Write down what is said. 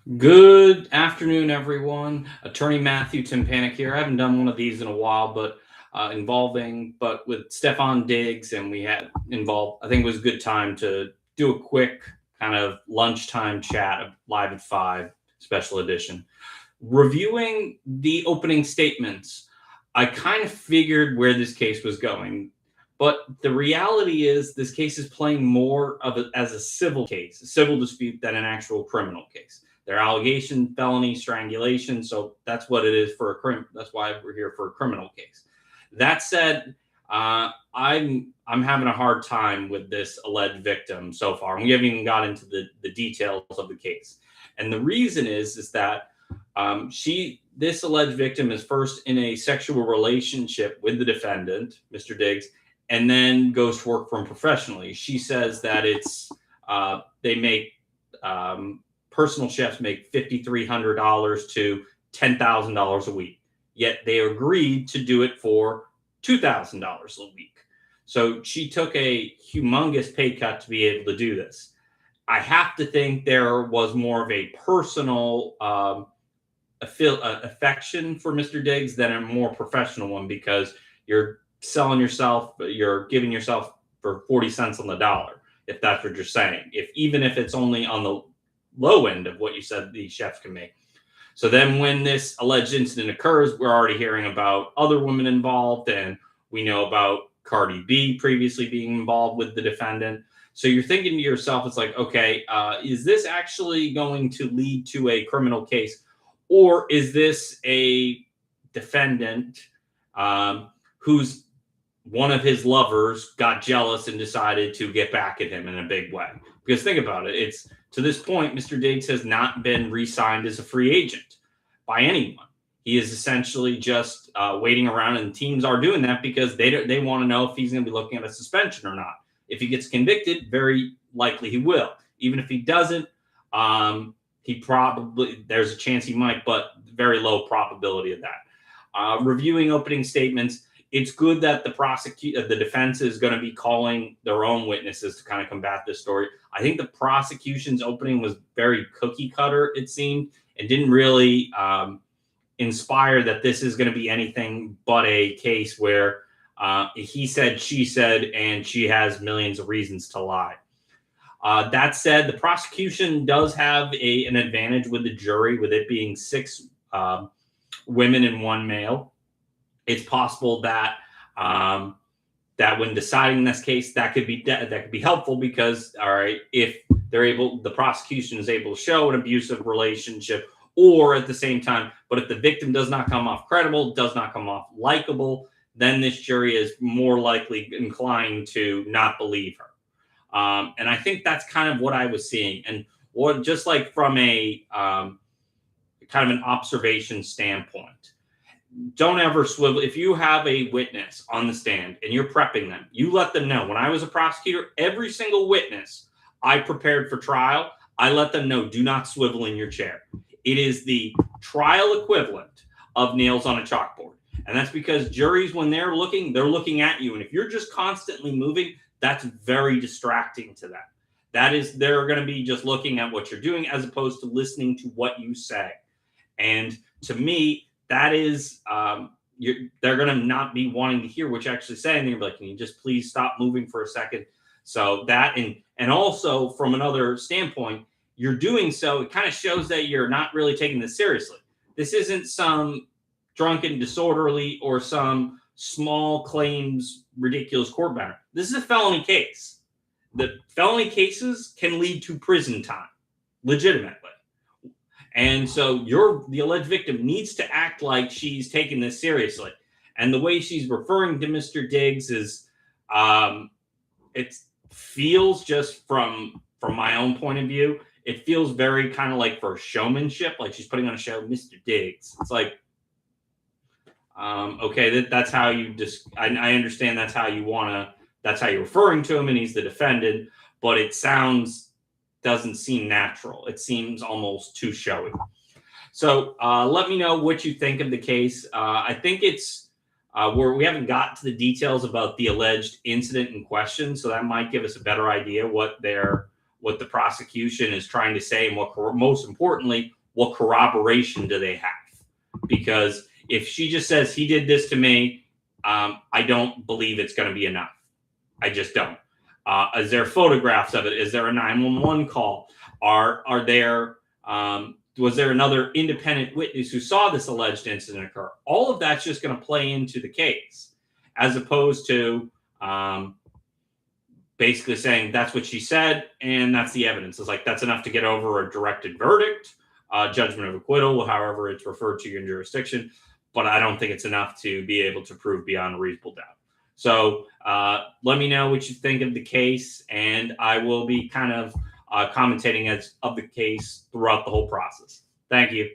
Good afternoon, everyone. Attorney Matthew Timpanic here. I haven't done one of these in a while, but but with Stefan Diggs, and we had involved. I think it was a good time to do a quick kind of lunchtime chat of Live at 5 special edition. Reviewing the opening statements, I kind of figured where this case was going. But the reality is, this case is playing more of it as a civil case, a civil dispute, than an actual criminal case. Their allegation, felony, strangulation. So that's what it is for a crime. That's why we're here for a criminal case. That said, I'm having a hard time with this alleged victim so far, and we haven't even got into the details of the case. And the reason is that this alleged victim is first in a sexual relationship with the defendant, Mr. Diggs, and then goes to work for him professionally. She says that they make personal chefs make $5,300 to $10,000 a week. Yet they agreed to do it for $2,000 a week. So she took a humongous pay cut to be able to do this. I have to think there was more of a personal affection for Mr. Diggs than a more professional one, because you're selling yourself, you're giving yourself for 40 cents on the dollar, if that's what you're saying. Even if it's only on the low end of what you said these chefs can make. So then when this alleged incident occurs, we're already hearing about other women involved, and we know about Cardi B previously being involved with the defendant. So you're thinking to yourself, it's like, okay, is this actually going to lead to a criminal case? Or is this a defendant who's one of his lovers got jealous and decided to get back at him in a big way? Because think about it. It's to this point, Mr. Diggs has not been re-signed as a free agent by anyone. He is essentially just waiting around, and teams are doing that because they want to know if he's going to be looking at a suspension or not. If he gets convicted, very likely he will. Even if he doesn't, there's a chance he might, but very low probability of that. Reviewing opening statements, it's good that the defense is going to be calling their own witnesses to kind of combat this story. I think the prosecution's opening was very cookie cutter, it seemed, and didn't really inspire that this is going to be anything but a case where he said, she said, and she has millions of reasons to lie. That said, the prosecution does have an advantage with the jury, with it being 6 women and 1 male. It's possible that that when deciding this case, that could be helpful, because, all right, if the prosecution is able to show an abusive relationship, or at the same time, but if the victim does not come off credible, does not come off likable, then this jury is more likely inclined to not believe her. And I think that's kind of what I was seeing. And or just like from a kind of an observation standpoint, don't ever swivel. If you have a witness on the stand and you're prepping them, you let them know. When I was a prosecutor, every single witness I prepared for trial, I let them know, do not swivel in your chair. It is the trial equivalent of nails on a chalkboard. And that's because juries, when they're looking at you. And if you're just constantly moving, that's very distracting to them. They're going to be just looking at what you're doing as opposed to listening to what you say. And to me, that is, they're going to not be wanting to hear what you're actually saying. They're like, can you just please stop moving for a second? So that, and also from another standpoint, you're doing so, it kind of shows that you're not really taking this seriously. This isn't some drunken disorderly or some small claims ridiculous court matter. This is a felony case. The felony cases can lead to prison time, legitimately. And so the alleged victim needs to act like she's taking this seriously. And the way she's referring to Mr. Diggs is, it feels, just from my own point of view, it feels very kind of like for showmanship, like she's putting on a show, Mr. Diggs. It's like, okay, that's how you just, I understand that's how you're referring to him, and he's the defendant, but it doesn't seem natural. It seems almost too showy. So let me know what you think of the case. I think it's we haven't got to the details about the alleged incident in question, so that might give us a better idea what the prosecution is trying to say, and most importantly, what corroboration do they have? Because if she just says he did this to me, I don't believe it's going to be enough. I just don't. Is there photographs of it? Is there a 911 call? Are there was there another independent witness who saw this alleged incident occur? All of that's just going to play into the case, as opposed to basically saying that's what she said and that's the evidence. It's like that's enough to get over a directed verdict, judgment of acquittal, however it's referred to in jurisdiction. But I don't think it's enough to be able to prove beyond a reasonable doubt. So let me know what you think of the case, and I will be kind of commentating of the case throughout the whole process. Thank you.